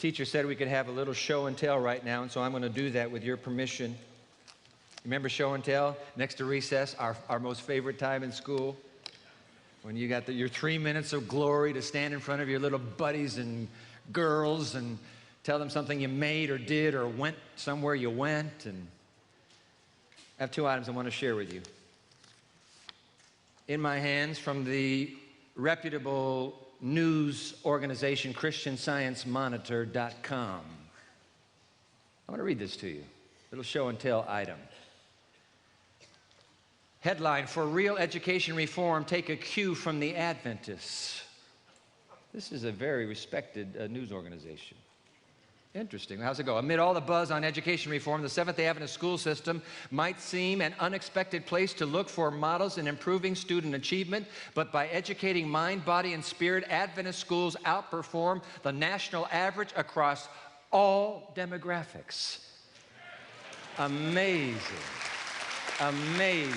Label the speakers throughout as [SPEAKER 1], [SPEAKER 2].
[SPEAKER 1] Teacher said we could have a little show and tell right now, and so I'm going to do that with your permission. Remember show and tell next to recess, our most favorite time in school? When you got your 3 minutes of glory to stand in front of your little buddies and girls and tell them something you made or did or went somewhere you went. And I have 2 items I want to share with you. In my hands from the reputable news organization ChristianScienceMonitor.com. I'm going to read this to you. Little show and tell item. Headline, for real education reform, take a cue from the Adventists. This is a very respected news organization. Interesting. How's it go? Amid all the buzz on education reform, the Seventh-day Adventist school system might seem an unexpected place to look for models in improving student achievement, but by educating mind, body, and spirit, Adventist schools outperform the national average across all demographics. Amazing. Amazing.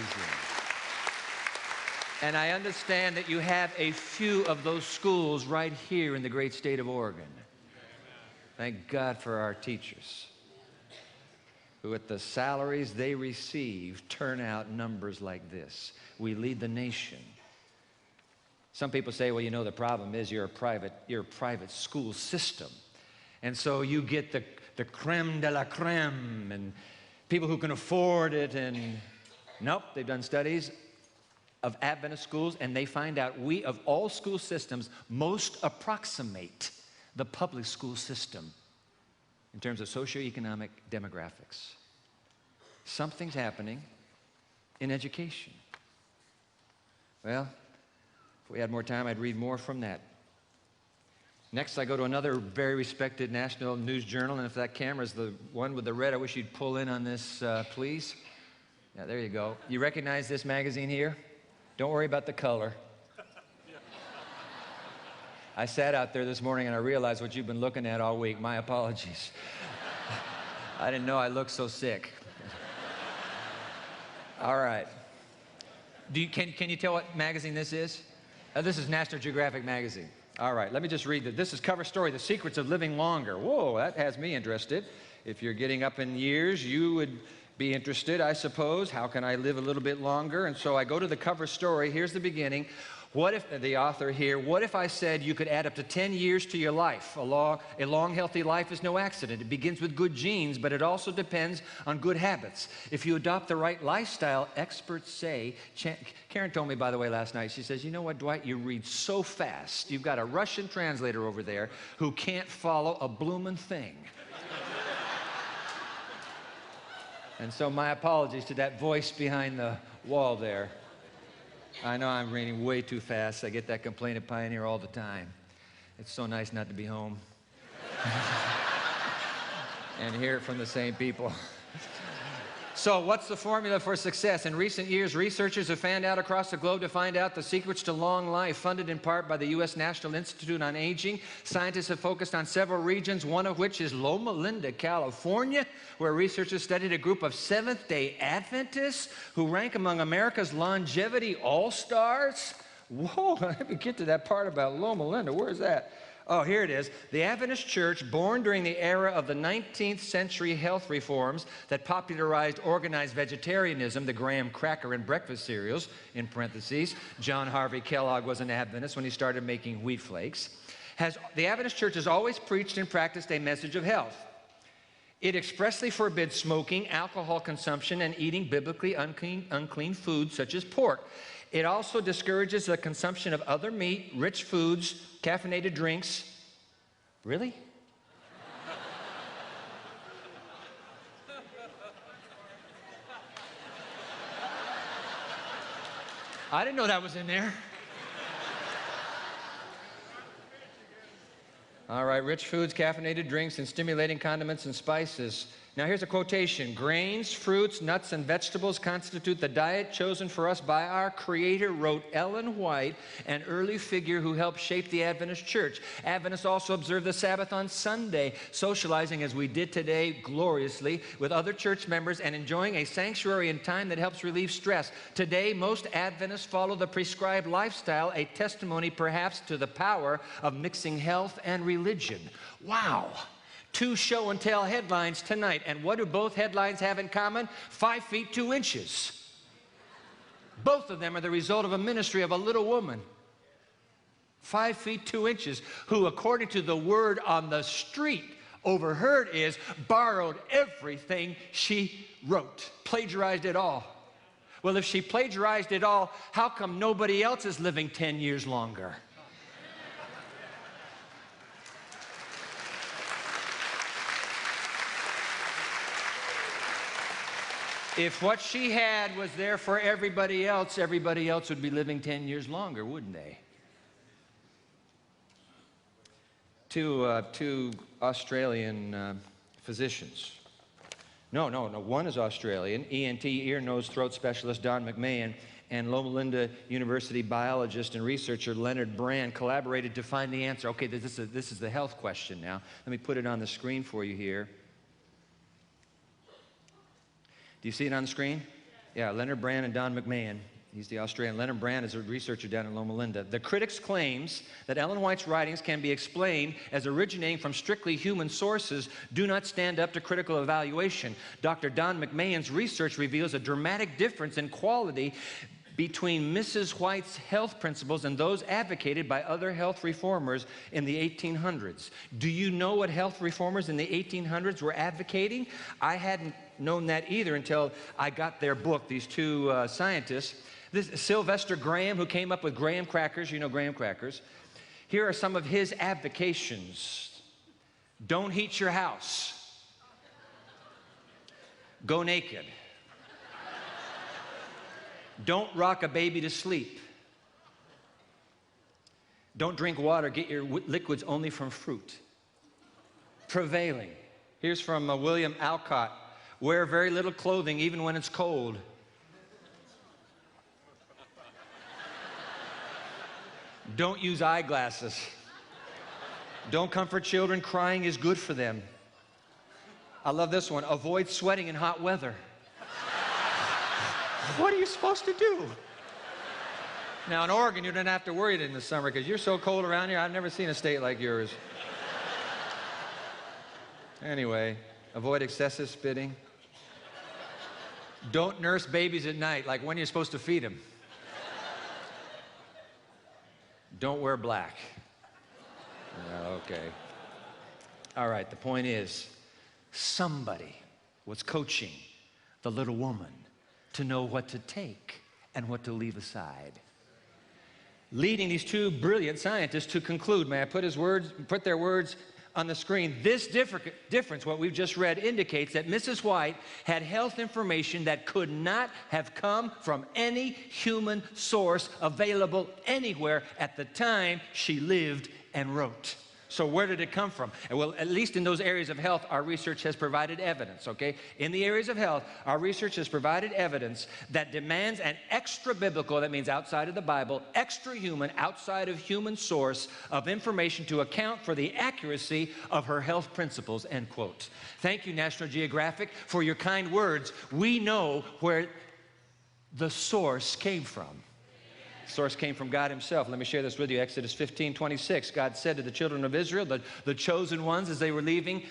[SPEAKER 1] And I understand that you have a few of those schools right here in the great state of Oregon. Thank God for our teachers, who at the salaries they receive turn out numbers like this. We lead the nation. Some people say, well, you know, the problem is you're a private school system. And so you get the creme de la creme and people who can afford it. And nope, they've done studies of Adventist schools, and they find out we, of all school systems, most approximate the public school system in terms of socioeconomic demographics. Something's happening in education. Well, if we had more time, I'd read more from that. Next, I go to another very respected national news journal, and if that camera's the one with the red, I wish you'd pull in on this, please. Yeah, there you go. You recognize this magazine here? Don't worry about the color. I sat out there this morning and I realized what you've been looking at all week. My apologies. I didn't know I looked so sick. All right. Can you tell what magazine this is? This is National Geographic magazine. All right, let me just read this. This is cover story, The Secrets of Living Longer. Whoa, that has me interested. If you're getting up in years, you would be interested, I suppose. How can I live a little bit longer? And so I go to the cover story. Here's the beginning. What if, the author here, what if I said you could add up to 10 years to your life? A long, healthy life is no accident. It begins with good genes, but it also depends on good habits. If you adopt the right lifestyle, experts say, Karen told me, by the way, last night, she says, you know what, Dwight, you read so fast. You've got a Russian translator over there who can't follow a bloomin' thing. And so my apologies to that voice behind the wall there. I know I'm reading way too fast. I get that complaint at Pioneer all the time. It's so nice not to be home and hear it from the same people. So what's the formula for success? In recent years, researchers have fanned out across the globe to find out the secrets to long life. Funded in part by the U.S. National Institute on Aging, scientists have focused on several regions, one of which is Loma Linda, California, where researchers studied a group of Seventh-day Adventists who rank among America's longevity all-stars. Whoa, let me get to that part about Loma Linda. Where is that? Oh, here it is. The Adventist Church, born during the era of the 19th century health reforms that popularized organized vegetarianism, the graham cracker and breakfast cereals, in parentheses. John Harvey Kellogg was an Adventist when he started making wheat flakes. The Adventist Church has always preached and practiced a message of health. It expressly forbids smoking, alcohol consumption, and eating biblically unclean foods such as pork. It also discourages the consumption of other meat, rich foods, caffeinated drinks. Really? I didn't know that was in there. All right, rich foods, caffeinated drinks, and stimulating condiments and spices. Now here's a quotation. Grains, fruits, nuts, and vegetables constitute the diet chosen for us by our Creator, wrote Ellen White, an early figure who helped shape the Adventist Church. Adventists also observe the Sabbath on Sunday, socializing as we did today gloriously with other church members and enjoying a sanctuary and time that helps relieve stress. Today, most Adventists follow the prescribed lifestyle, a testimony perhaps to the power of mixing health and religion. Wow. two show and tell headlines tonight. And what do both headlines have in common? 5 feet 2 inches. Both of them are the result of a ministry of a little woman, 5 feet 2 inches, who, according to the word on the street, overheard is borrowed everything she wrote, plagiarized it all. Well, if she plagiarized it all, how come nobody else is living 10 years longer? If what she had was there for everybody else would be living 10 years longer, wouldn't they? Two Australian physicians. No. One is Australian, ENT, ear, nose, throat specialist Don McMahon, and Loma Linda University biologist and researcher Leonard Brand collaborated to find the answer. Okay, this is the health question now. Let me put it on the screen for you here. Do you see it on the screen? Yeah, Leonard Brand and Don McMahon. He's the Australian. Leonard Brand is a researcher down in Loma Linda. The critics' claims that Ellen White's writings can be explained as originating from strictly human sources do not stand up to critical evaluation. Dr. Don McMahon's research reveals a dramatic difference in quality between Mrs. White's health principles and those advocated by other health reformers in the 1800s. Do you know what health reformers in the 1800s were advocating? I hadn't known that either until I got their book, these two scientists. This Sylvester Graham, who came up with graham crackers. You know graham crackers. Here are some of his advocations. Don't heat your house. Go naked. Don't rock a baby to sleep. Don't drink water. Get your liquids only from fruit. Prevailing. Here's from William Alcott. Wear very little clothing even when it's cold. Don't use eyeglasses. Don't comfort children. Crying is good for them. I love this one. Avoid sweating in hot weather. What are you supposed to do? Now, in Oregon, you don't have to worry in the summer because you're so cold around here. I've never seen a state like yours. Anyway, avoid excessive spitting. Don't nurse babies at night, like when you're supposed to feed them. Don't wear black. Okay. All right, the point is, somebody was coaching the little woman to know what to take and what to leave aside. Leading these two brilliant scientists to conclude, may I put their words on the screen? This difference, what we've just read, indicates that Mrs. White had health information that could not have come from any human source available anywhere at the time she lived and wrote. So where did it come from? Well, at least in those areas of health, our research has provided evidence, okay? In the areas of health, our research has provided evidence that demands an extra-biblical, that means outside of the Bible, extra-human, outside of human source of information to account for the accuracy of her health principles, end quote. Thank you, National Geographic, for your kind words. We know where the source came from. Source came from God himself. Let me share this with you. Exodus 15:26. God said to the children of Israel, the chosen ones, as they were leaving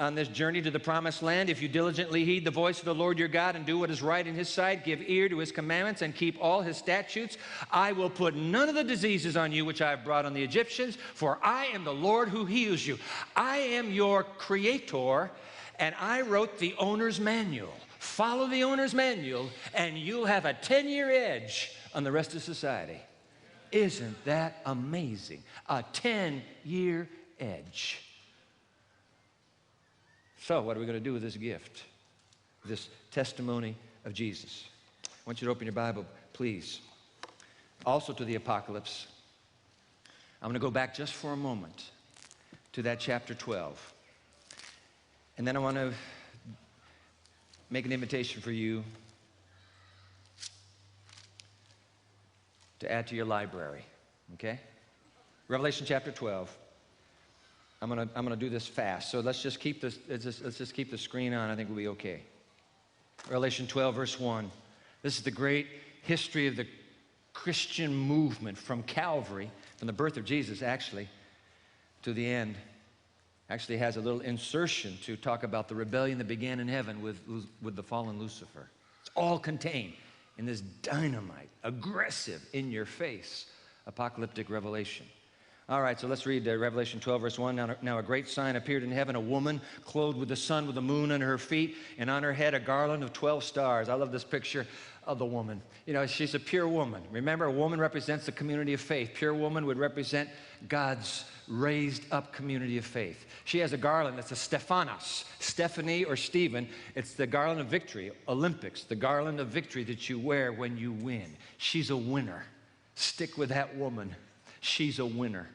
[SPEAKER 1] on this journey to the promised land, if you diligently heed the voice of the Lord your God and do what is right in his sight, give ear to his commandments and keep all his statutes, I will put none of the diseases on you which I have brought on the Egyptians, for I am the Lord who heals you. I am your creator, and I wrote the owner's manual. Follow the owner's manual, and you'll have a 10-year edge on the rest of society. Isn't that amazing? A 10-year edge. So what are we going to do with this gift, this testimony of Jesus? I want you to open your Bible, please. Also to the Apocalypse. I'm going to go back just for a moment to that chapter 12. And then I want to make an invitation for you to add to your library, okay? Revelation chapter 12. I'm gonna do this fast, so let's just keep the screen on. I think we'll be okay. Revelation 12, verse 1. This is the great history of the Christian movement from Calvary, from the birth of Jesus, actually, to the end. actually has a little insertion to talk about the rebellion that began in heaven with the fallen Lucifer. It's all contained in this dynamite, aggressive, in-your-face apocalyptic revelation. All right, so let's read Revelation 12, verse 1. Now a great sign appeared in heaven, a woman clothed with the sun, with the moon under her feet, and on her head a garland of 12 stars. I love this picture of the woman. You know, she's a pure woman. Remember, a woman represents the community of faith. Pure woman would represent God's raised up community of faith. She has a garland that's a Stephanos, Stephanie or Stephen. It's the garland of victory, Olympics, the garland of victory that you wear when you win. She's a winner. Stick with that woman. She's a winner.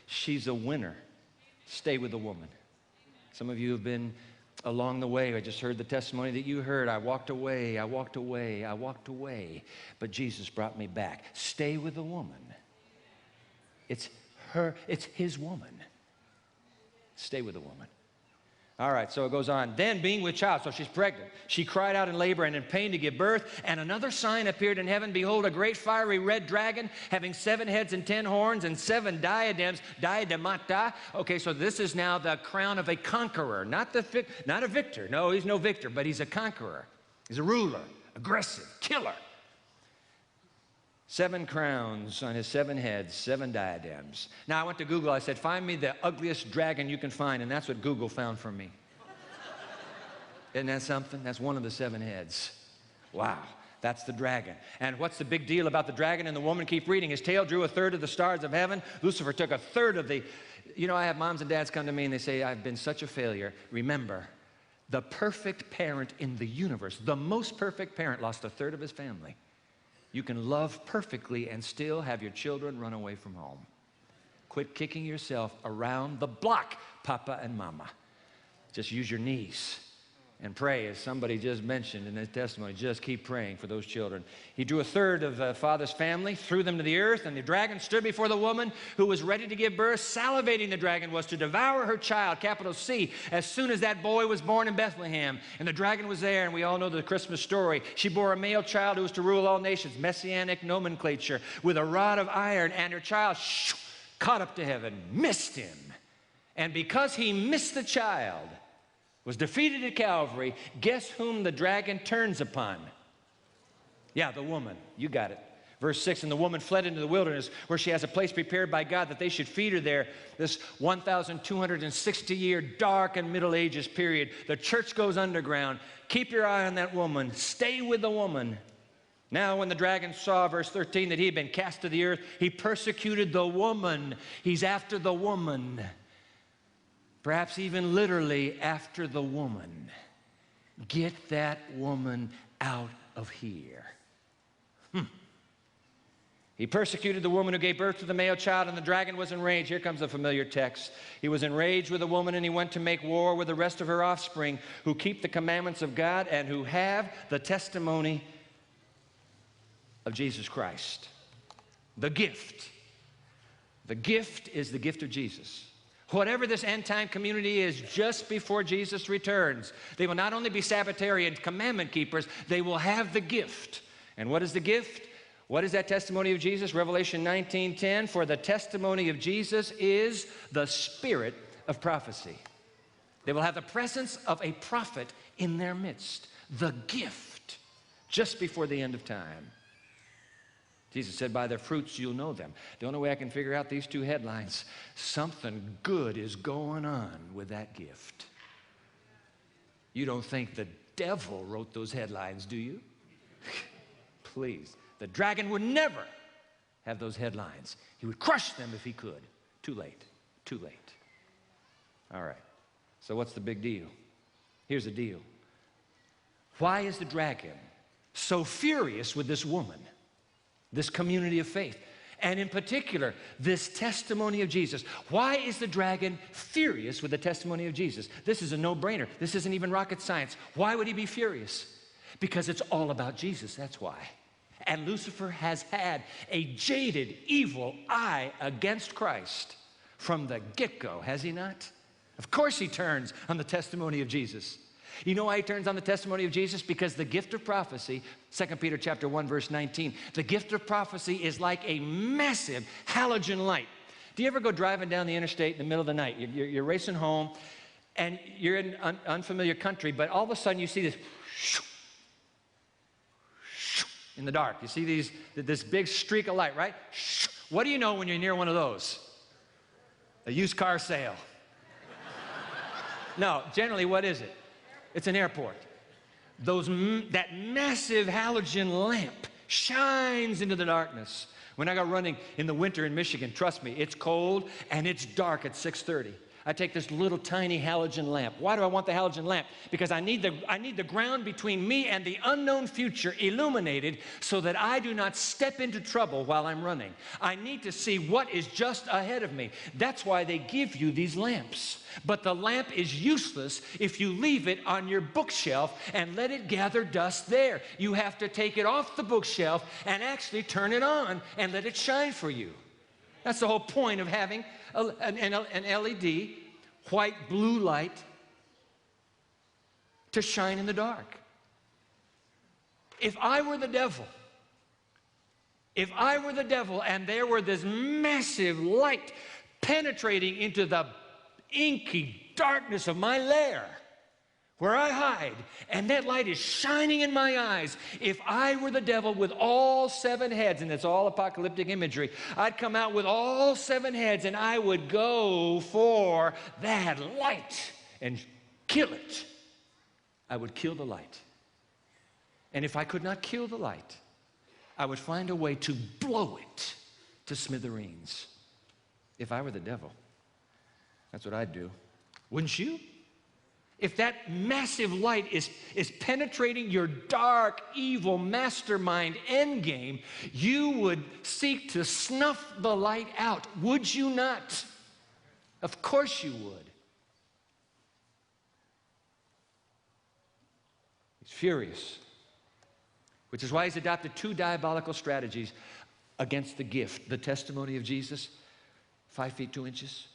[SPEAKER 1] She's a winner. Stay with the woman. Some of you have been along the way. I just heard the testimony that you heard. I walked away, I walked away, I walked away, but Jesus brought me back. Stay with the woman. It's her, it's his woman. Stay with the woman. All right, so it goes on. Then being with child, so she's pregnant, she cried out in labor and in pain to give birth, and another sign appeared in heaven. Behold, a great fiery red dragon, having 7 heads and 10 horns and 7 diadems, diademata. Okay, so this is now the crown of a conqueror, not a victor. No, he's no victor, but he's a conqueror. He's a ruler, aggressive, killer. 7 crowns on his 7 heads, 7 diadems. Now, I went to Google. I said, find me the ugliest dragon you can find, and that's what Google found for me. Isn't that something? That's one of the 7 heads. Wow, that's the dragon. And what's the big deal about the dragon and the woman? Keep reading. His tail drew 1/3 of the stars of heaven. Lucifer took 1/3 of the... You know, I have moms and dads come to me, and they say, I've been such a failure. Remember, the perfect parent in the universe, the most perfect parent, lost 1/3 of his family. You can love perfectly and still have your children run away from home. Quit kicking yourself around the block, Papa and Mama. Just use your knees and pray, as somebody just mentioned in his testimony. Just keep praying for those children. He drew 1/3 of the father's family, threw them to the earth, and the dragon stood before the woman who was ready to give birth. Salivating the dragon was to devour her child, capital C, as soon as that boy was born in Bethlehem. And the dragon was there, and we all know the Christmas story. She bore a male child who was to rule all nations, messianic nomenclature, with a rod of iron, and her child caught up to heaven, missed him. And because he missed the child, was defeated at Calvary, guess whom the dragon turns upon? Yeah, the woman. You got it. Verse 6, and the woman fled into the wilderness, where she has a place prepared by God that they should feed her there. This 1,260-year dark and Middle Ages period. The church goes underground. Keep your eye on that woman. Stay with the woman. Now when the dragon saw, verse 13, that he had been cast to the earth, he persecuted the woman. He's after the woman. Perhaps even literally after the woman. Get that woman out of here. He persecuted the woman who gave birth to the male child, and the dragon was enraged. Here comes a familiar text. He was enraged with the woman, and he went to make war with the rest of her offspring, who keep the commandments of God and who have the testimony of Jesus Christ. The gift. The gift is the gift of Jesus. Whatever this end-time community is just before Jesus returns, they will not only be Sabbatarian commandment keepers, they will have the gift. And what is the gift? What is that testimony of Jesus? Revelation 19:10, for the testimony of Jesus is the spirit of prophecy. They will have the presence of a prophet in their midst. The gift, just before the end of time. Jesus said, by their fruits you'll know them. The only way I can figure out these 2 headlines, something good is going on with that gift. You don't think the devil wrote those headlines, do you? Please. The dragon would never have those headlines. He would crush them if he could. Too late. Too late. All right. So what's the big deal? Here's the deal. Why is the dragon so furious with this woman? This community of faith, and in particular, this testimony of Jesus. Why is the dragon furious with the testimony of Jesus? This is a no-brainer. This isn't even rocket science. Why would he be furious? Because it's all about Jesus, that's why. And Lucifer has had a jaded, evil eye against Christ from the get-go, has he not? Of course he turns on the testimony of Jesus. You know why he turns on the testimony of Jesus? Because the gift of prophecy, 2 Peter chapter 1, verse 19, the gift of prophecy is like a massive halogen light Do you ever go driving down the interstate in the middle of the night? You're racing home, and you're in unfamiliar country, but all of a sudden you see this in the dark. You see this big streak of light, right? What do you know when you're near one of those? A used car sale. No, generally, what is it? It's an airport. That massive halogen lamp shines into the darkness. When I go running in the winter in Michigan, trust me, it's cold and it's dark at 6:30. I take this little tiny halogen lamp. Why do I want the halogen lamp? Because I need the ground between me and the unknown future illuminated so that I do not step into trouble while I'm running. I need to see what is just ahead of me. That's why they give you these lamps. But the lamp is useless if you leave it on your bookshelf and let it gather dust there. You have to take it off the bookshelf and actually turn it on and let it shine for you. That's the whole point of having an LED, white, blue light to shine in the dark. If I were the devil and there were this massive light penetrating into the inky darkness of my lair, where I hide, and that light is shining in my eyes. If I were the devil with all 7 heads, and it's all apocalyptic imagery, I'd come out with all 7 heads, and I would go for that light and kill it. I would kill the light. And if I could not kill the light, I would find a way to blow it to smithereens. If I were the devil, that's what I'd do. Wouldn't you? If that massive light is penetrating your dark, evil mastermind endgame, you would seek to snuff the light out, would you not? Of course you would. He's furious, which is why he's adopted 2 diabolical strategies against the gift. The testimony of Jesus, 5 feet 2 inches.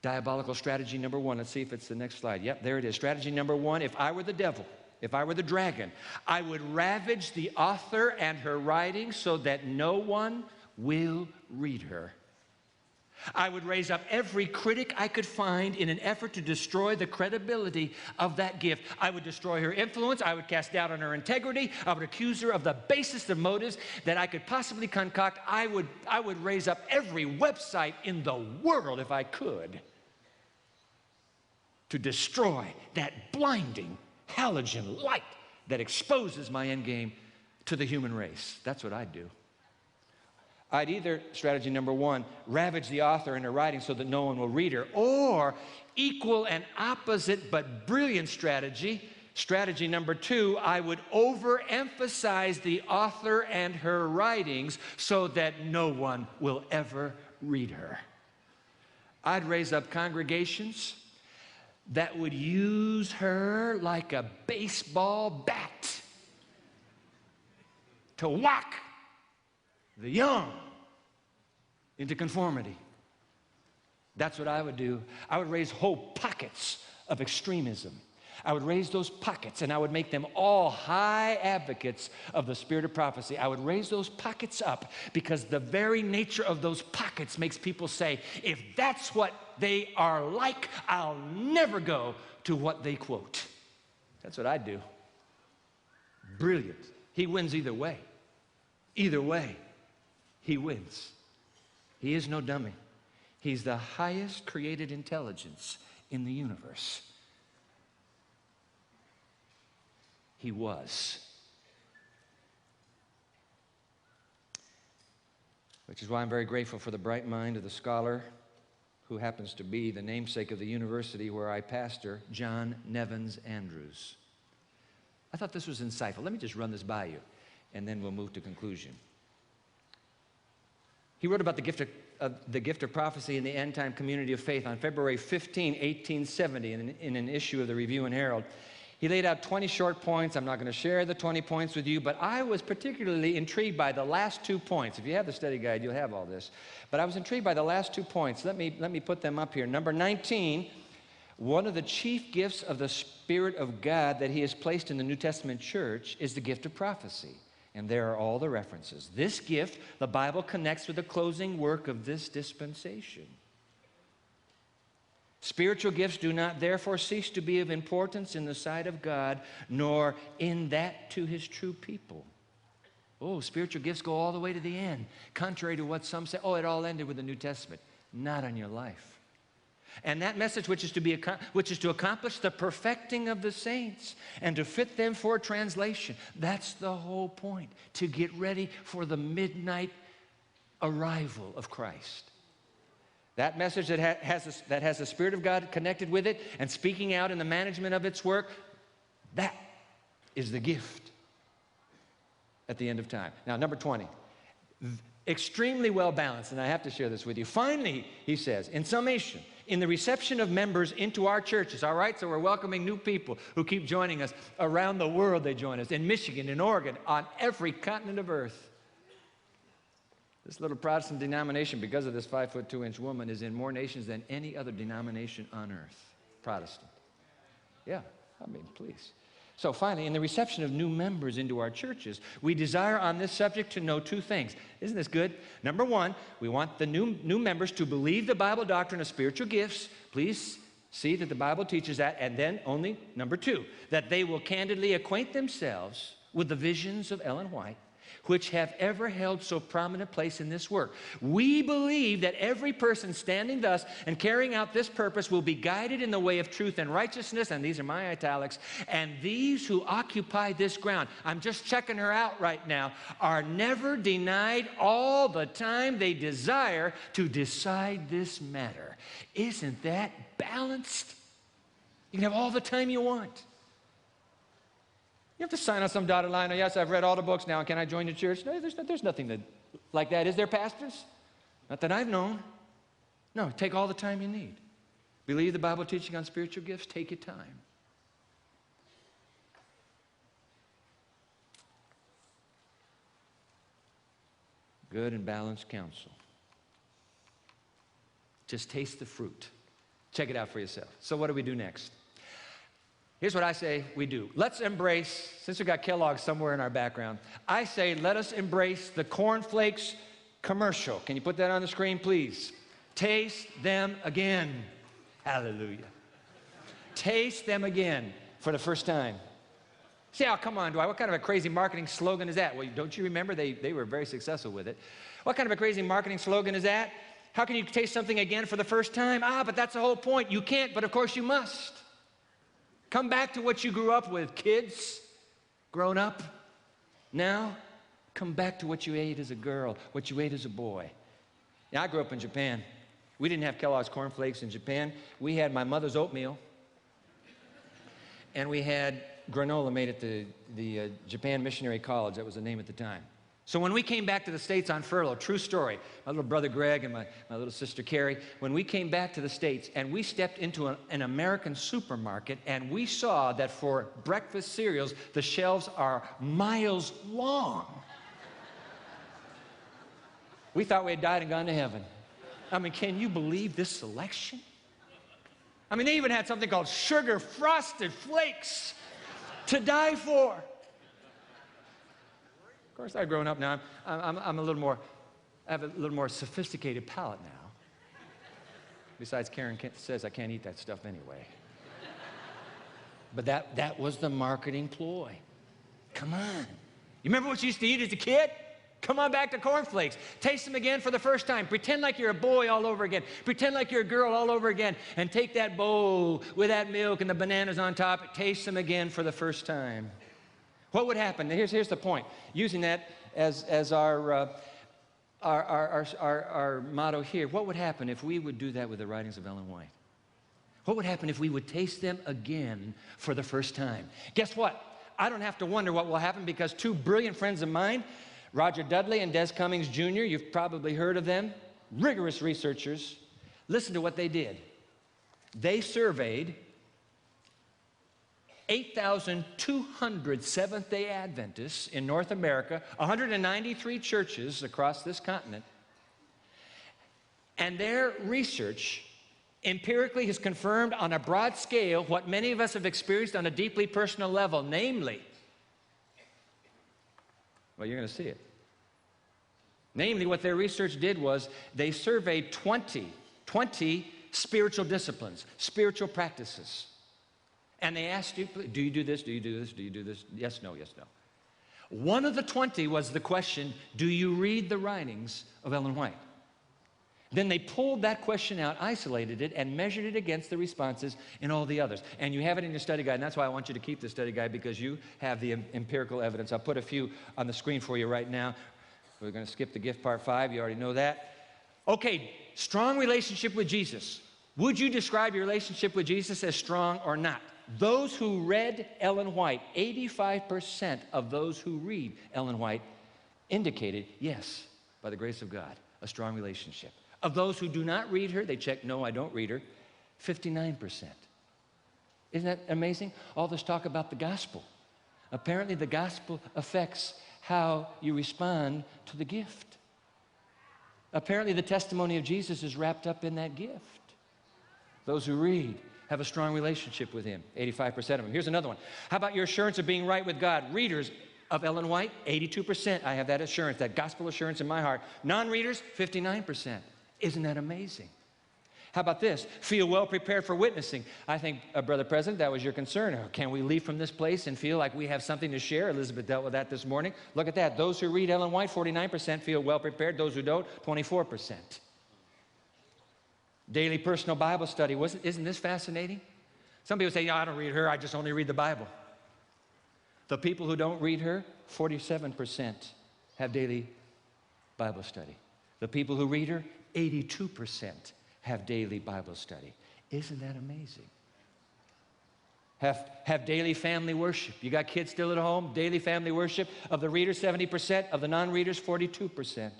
[SPEAKER 1] Diabolical strategy number 1. Let's see if it's the next slide. Yep, there it is. Strategy number 1, if I were the devil, if I were the dragon, I would ravage the author and her writings so that no one will read her. I would raise up every critic I could find in an effort to destroy the credibility of that gift. I would destroy her influence. I would cast doubt on her integrity. I would accuse her of the basest of motives that I could possibly concoct. I would raise up every website in the world if I could to destroy that blinding halogen light that exposes my endgame to the human race. That's what I'd do. I'd either, strategy number 1, ravage the author in her writing so that no one will read her, or equal and opposite but brilliant strategy. Strategy number 2, I would overemphasize the author and her writings so that no one will ever read her. I'd raise up congregations that would use her like a baseball bat to whack the young into conformity. That's what I would do. I would raise whole pockets of extremism. I would raise those pockets and I would make them all high advocates of the spirit of prophecy. I would raise those pockets up because the very nature of those pockets makes people say, if that's what they are like, I'll never go to what they quote. That's what I'd do. Brilliant. He wins either way. Either way, he wins. He is no dummy. He's the highest created intelligence in the universe. He was. Which is why I'm very grateful for the bright mind of the scholar who happens to be the namesake of the university where I pastor, John Nevins Andrews. I thought this was insightful. Let me just run this by you, and then we'll move to conclusion. He wrote about the gift of prophecy in the end-time community of faith on February 15, 1870, in an issue of the Review and Herald. He laid out 20 short points. I'm not going to share the 20 points with you, but I was particularly intrigued by the last 2 points. If you have the study guide, you'll have all this. But I was intrigued by the last 2 points. Let me put them up here. Number 19, one of the chief gifts of the Spirit of God that He has placed in the New Testament church is the gift of prophecy. And there are all the references. This gift, the Bible connects with the closing work of this dispensation. Spiritual gifts do not therefore cease to be of importance in the sight of God, nor in that to his true people. Oh, spiritual gifts go all the way to the end, contrary to what some say. Oh, it all ended with the New Testament. Not on your life. And that message, which is to accomplish the perfecting of the saints and to fit them for translation, that's the whole point, to get ready for the midnight arrival of Christ. That message that has the Spirit of God connected with it and speaking out in the management of its work, that is the gift at the end of time. Now, number 20. Extremely well balanced, and I have to share this with you. Finally, he says, in summation, in the reception of members into our churches, all right? So we're welcoming new people who keep joining us. Around the world they join us, in Michigan, in Oregon, on every continent of earth. This little Protestant denomination, because of this 5'2" woman, is in more nations than any other denomination on earth. Protestant. Yeah, I mean, please. So finally, in the reception of new members into our churches, we desire on this subject to know two things. Isn't this good? Number one, we want the new members to believe the Bible doctrine of spiritual gifts. Please see that the Bible teaches that. And then only, number two, that they will candidly acquaint themselves with the visions of Ellen White, which have ever held so prominent place in this work. We believe that every person standing thus and carrying out this purpose will be guided in the way of truth and righteousness, and these are my italics, and these who occupy this ground, I'm just checking her out right now, are never denied all the time they desire to decide this matter. Isn't that balanced? You can have all the time you want. You have to sign on some dotted line. Oh, yes, I've read all the books now. Can I join the church? No, there's nothing like that. Is there, pastors? Not that I've known. No, take all the time you need. Believe the Bible teaching on spiritual gifts? Take your time. Good and balanced counsel. Just taste the fruit. Check it out for yourself. So what do we do next? Here's what I say we do. Let's embrace, since we've got Kellogg somewhere in our background, I say let us embrace the cornflakes commercial. Can you put that on the screen, please? Taste them again. Hallelujah. Taste them again for the first time. See, oh, come on, Dwight, what kind of a crazy marketing slogan is that? Well, don't you remember? They were very successful with it. What kind of a crazy marketing slogan is that? How can you taste something again for the first time? But that's the whole point. You can't, but of course you must. Come back to what you grew up with, kids, grown up. Now, come back to what you ate as a girl, what you ate as a boy. Now, I grew up in Japan. We didn't have Kellogg's Corn Flakes in Japan. We had my mother's oatmeal, and we had granola made at the Japan Missionary College. That was the name at the time. So when we came back to the States on furlough, true story, my little brother Greg and my little sister Carrie, when we came back to the States and we stepped into an American supermarket and we saw that for breakfast cereals, the shelves are miles long. We thought we had died and gone to heaven. I mean, can you believe this selection? I mean, they even had something called sugar frosted flakes to die for. Of course, I've grown up now. I'm a little more, I have a little more sophisticated palate now. Besides, Karen says I can't eat that stuff anyway. But that was the marketing ploy. Come on. You remember what you used to eat as a kid? Come on back to cornflakes. Taste them again for the first time. Pretend like you're a boy all over again. Pretend like you're a girl all over again. And take that bowl with that milk and the bananas on top. Taste them again for the first time. What would happen? Here's the point. Using that as our motto here. What would happen if we would do that with the writings of Ellen White? What would happen if we would taste them again for the first time? Guess what? I don't have to wonder what will happen because two brilliant friends of mine, Roger Dudley and Des Cummings Jr., you've probably heard of them, rigorous researchers. Listen to what they did. They surveyed 8,200 Seventh-day Adventists in North America, 193 churches across this continent, and their research empirically has confirmed on a broad scale what many of us have experienced on a deeply personal level, namely, Well, you're going to see it. Namely, what their research did was they surveyed 20 spiritual disciplines, spiritual practices. And they asked you, do you do this? Do you do this? Do you do this? Yes, no, yes, no. One of the 20 was the question, do you read the writings of Ellen White? Then they pulled that question out, isolated it, and measured it against the responses in all the others. And you have it in your study guide, and that's why I want you to keep the study guide, because you have the empirical evidence. I'll put a few on the screen for you right now. We're going to skip the gift part 5. You already know that. Okay, strong relationship with Jesus. Would you describe your relationship with Jesus as strong or not? Those who read Ellen White, 85% of those who read Ellen White indicated, yes, by the grace of God, a strong relationship. Of those who do not read her, they check, no, I don't read her, 59%. Isn't that amazing? All this talk about the gospel. Apparently the gospel affects how you respond to the gift. Apparently the testimony of Jesus is wrapped up in that gift. Those who read have a strong relationship with him, 85% of them. Here's another one. How about your assurance of being right with God? Readers of Ellen White, 82%. I have that assurance, that gospel assurance in my heart. Non-readers, 59%. Isn't that amazing? How about this? Feel well prepared for witnessing. I think, Brother President, that was your concern. Can we leave from this place and feel like we have something to share? Elizabeth dealt with that this morning. Look at that. Those who read Ellen White, 49% feel well prepared. Those who don't, 24%. Daily personal Bible study. Isn't this fascinating? Some people say, I don't read her. I just only read the Bible. The people who don't read her, 47% have daily Bible study. The people who read her, 82% have daily Bible study. Isn't that amazing? Have daily family worship. You got kids still at home? Daily family worship. Of the readers, 70%. Of the non-readers, 42%.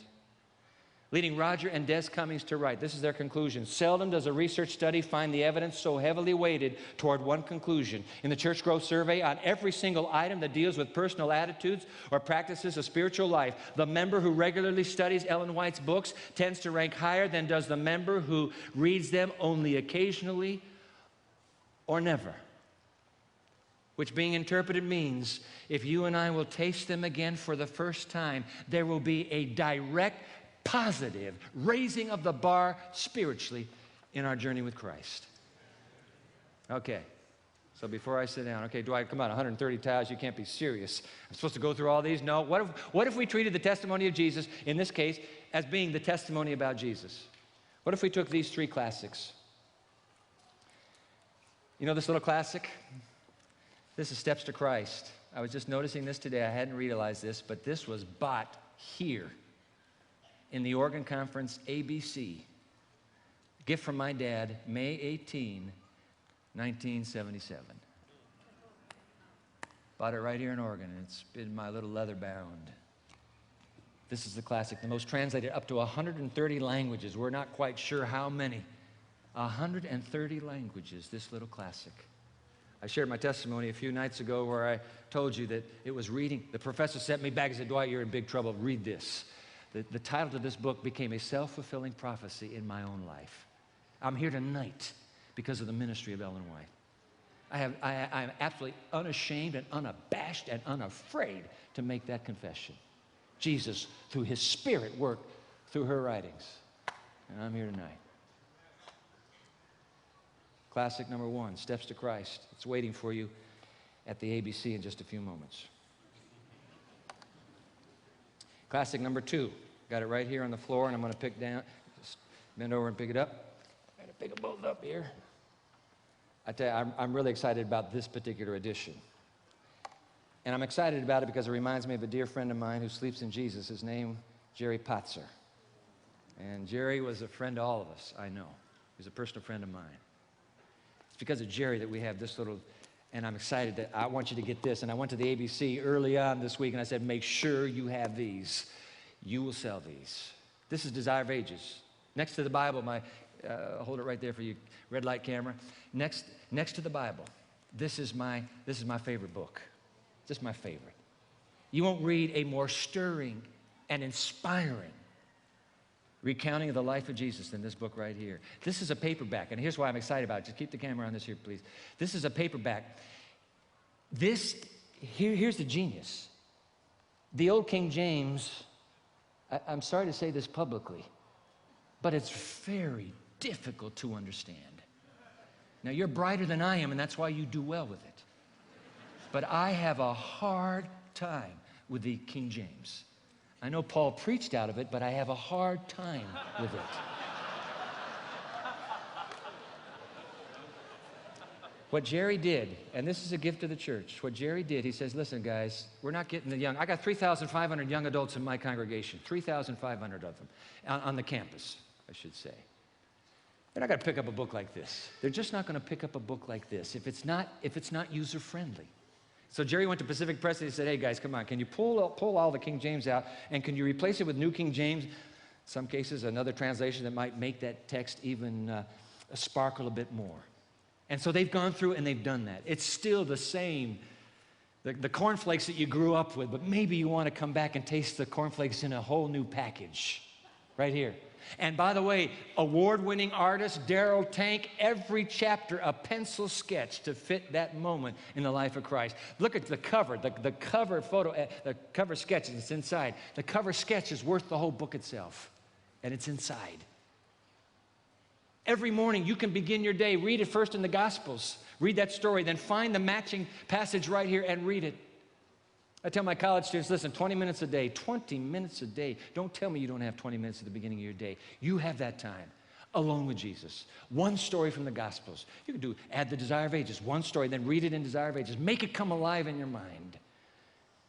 [SPEAKER 1] Leading Roger and Des Cummings to write. This is their conclusion. Seldom does a research study find the evidence so heavily weighted toward one conclusion. In the Church Growth Survey, on every single item that deals with personal attitudes or practices of spiritual life, the member who regularly studies Ellen White's books tends to rank higher than does the member who reads them only occasionally or never. Which, being interpreted, means if you and I will taste them again for the first time, there will be a direct positive raising of the bar spiritually in our journey with Christ. Okay, so before I sit down, okay, Dwight, come on, 130 titles, you can't be serious. I'm supposed to go through all these? No. What if we treated the testimony of Jesus, in this case, as being the testimony about Jesus? What if we took these 3 classics? You know this little classic? This is Steps to Christ. I was just noticing this today. I hadn't realized this, but this was bought here in the Organ Conference ABC. Gift from my dad, May 18, 1977. Bought it right here in Oregon, and it's in my little leather bound. This is the classic, the most translated up to 130 languages. We're not quite sure how many. 130 languages, this little classic. I shared my testimony a few nights ago where I told you that it was reading. The professor sent me back and said, Dwight, you're in big trouble. Read this. The title to this book became a self-fulfilling prophecy in my own life. I'm here tonight because of the ministry of Ellen White. I'm absolutely unashamed and unabashed and unafraid to make that confession. Jesus, through his Spirit, worked through her writings. And I'm here tonight. Classic number 1, Steps to Christ. It's waiting for you at the ABC in just a few moments. Classic number 2. Got it right here on the floor, and I'm going to pick down, just bend over and pick it up. I'm going to pick them both up here. I tell you, I'm really excited about this particular edition. And I'm excited about it because it reminds me of a dear friend of mine who sleeps in Jesus. His name, Jerry Potzer. And Jerry was a friend to all of us, I know. He's a personal friend of mine. It's because of Jerry that we have this little, and I'm excited that I want you to get this. And I went to the ABC early on this week, and I said, make sure you have these. You will sell these. This is Desire of Ages. Next to the Bible, hold it right there for you, red light camera. Next to the Bible, this is my favorite book. Just my favorite. You won't read a more stirring and inspiring recounting of the life of Jesus than this book right here. This is a paperback, and here's why I'm excited about it. Just keep the camera on this here, please. This is a paperback. Here's the genius. The old King James, I'm sorry to say this publicly, but it's very difficult to understand. Now, you're brighter than I am, and that's why you do well with it. But I have a hard time with the King James. I know Paul preached out of it, but I have a hard time with it. What Jerry did, and this is a gift to the church, what Jerry did, he says, listen, guys, we're not getting the young. I got 3,500 young adults in my congregation, 3,500 of them on the campus, I should say. They're not going to pick up a book like this. They're just not going to pick up a book like this if it's not user-friendly. So Jerry went to Pacific Press and he said, hey, guys, come on, can you pull all the King James out, and can you replace it with New King James? In some cases, another translation that might make that text even sparkle a bit more. And so they've gone through and they've done that. It's still the same, the cornflakes that you grew up with, but maybe you want to come back and taste the cornflakes in a whole new package right here. And by the way, award-winning artist Darrell Tank, every chapter a pencil sketch to fit that moment in the life of Christ. Look at the cover, the cover photo, the cover sketch is inside. The cover sketch is worth the whole book itself, and it's inside. Every morning you can begin your day, read it first in the Gospels, read that story, then find the matching passage right here and read it. I tell my college students, listen, 20 minutes a day, 20 minutes a day. Don't tell me you don't have 20 minutes at the beginning of your day. You have that time alone with Jesus. One story from the Gospels. You can add the Desire of Ages, one story, then read it in Desire of Ages. Make it come alive in your mind.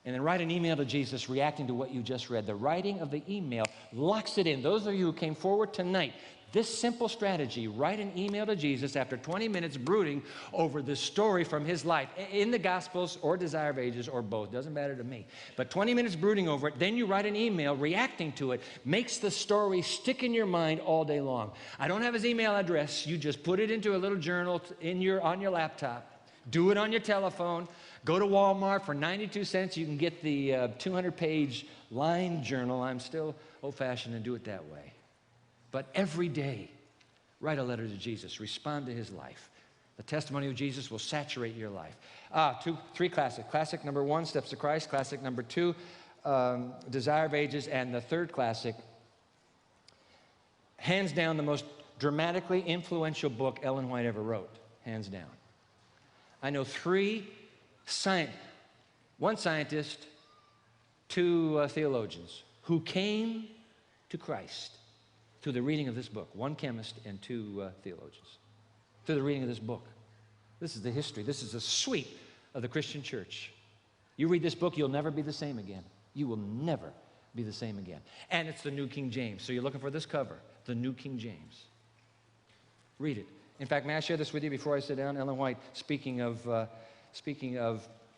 [SPEAKER 1] And then write an email to Jesus reacting to what you just read. The writing of the email locks it in. Those of you who came forward tonight, this simple strategy, write an email to Jesus after 20 minutes brooding over the story from his life in the Gospels or Desire of Ages or both, doesn't matter to me. But 20 minutes brooding over it, then you write an email reacting to it, makes the story stick in your mind all day long. I don't have his email address. You just put it into a little journal on your laptop. Do it on your telephone. Go to Walmart for 92 cents. You can get the 200-page lined journal. I'm still old-fashioned and do it that way. But every day, write a letter to Jesus. Respond to his life. The testimony of Jesus will saturate your life. Three classics. Classic number 1, Steps to Christ. Classic number 2, Desire of Ages. And the third classic, hands down the most dramatically influential book Ellen White ever wrote. Hands down. I know one scientist, 2 theologians who came to Christ through the reading of this book. 1 chemist and 2 theologians. Through the reading of this book. This is the history. This is the sweep of the Christian church. You read this book, you'll never be the same again. You will never be the same again. And it's the New King James. So you're looking for this cover, the New King James. Read it. In fact, may I share this with you before I sit down? Ellen White, speaking of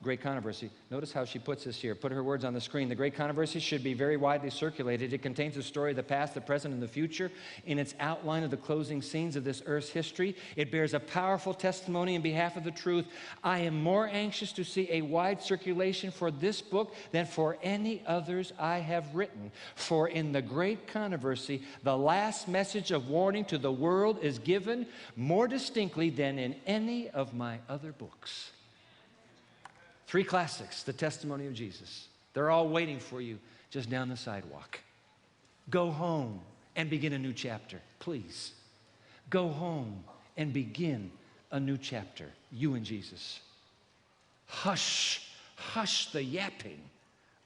[SPEAKER 1] great controversy. Notice how she puts this here. Put her words on the screen. The great controversy should be very widely circulated. It contains the story of the past, the present, and the future. In its outline of the closing scenes of this earth's history, it bears a powerful testimony in behalf of the truth. I am more anxious to see a wide circulation for this book than for any others I have written. For in the great controversy, the last message of warning to the world is given more distinctly than in any of my other books. 3 classics, the testimony of Jesus. They're all waiting for you just down the sidewalk. Go home and begin a new chapter, please. Go home and begin a new chapter, you and Jesus. Hush the yapping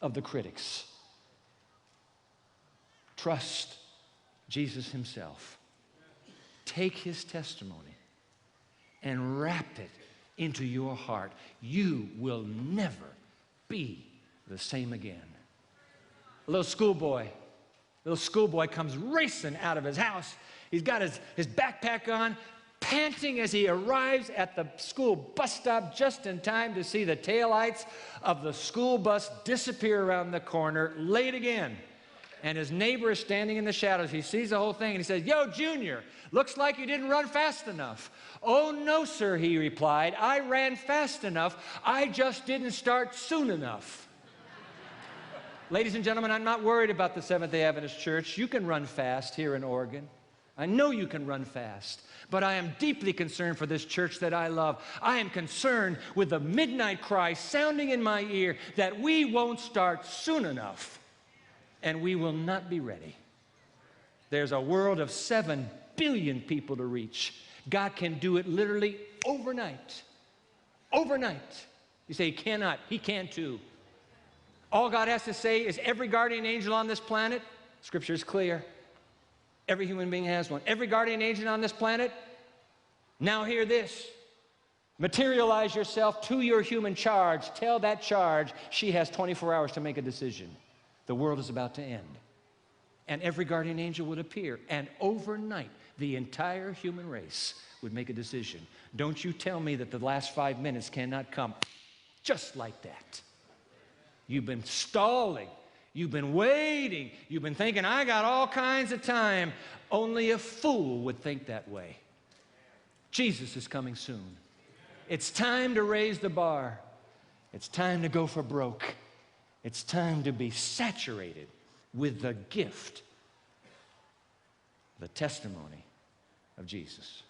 [SPEAKER 1] of the critics. Trust Jesus himself. Take his testimony and wrap it into your heart. You will never be the same again. A little schoolboy comes racing out of his house. He's got his backpack on, panting as he arrives at the school bus stop just in time to see the taillights of the school bus disappear around the corner, late again. And his neighbor is standing in the shadows. He sees the whole thing and he says, "Yo, Junior, looks like you didn't run fast enough." "Oh, no, sir," he replied. "I ran fast enough. I just didn't start soon enough." Ladies and gentlemen, I'm not worried about the Seventh-day Adventist Church. You can run fast here in Oregon. I know you can run fast, but I am deeply concerned for this church that I love. I am concerned with the midnight cry sounding in my ear that we won't start soon enough and we will not be ready. There's a world of 7 billion people to reach. God can do it literally overnight. Overnight. You say he cannot. He can too. All God has to say is every guardian angel on this planet, Scripture is clear, every human being has one. Every guardian angel on this planet, now hear this. Materialize yourself to your human charge. Tell that charge she has 24 hours to make a decision. The world is about to end. And every guardian angel would appear. And overnight, the entire human race would make a decision. Don't you tell me that the last 5 minutes cannot come just like that. You've been stalling. You've been waiting. You've been thinking, I got all kinds of time. Only a fool would think that way. Jesus is coming soon. It's time to raise the bar. It's time to go for broke. It's time to be saturated with the gift, the testimony of Jesus.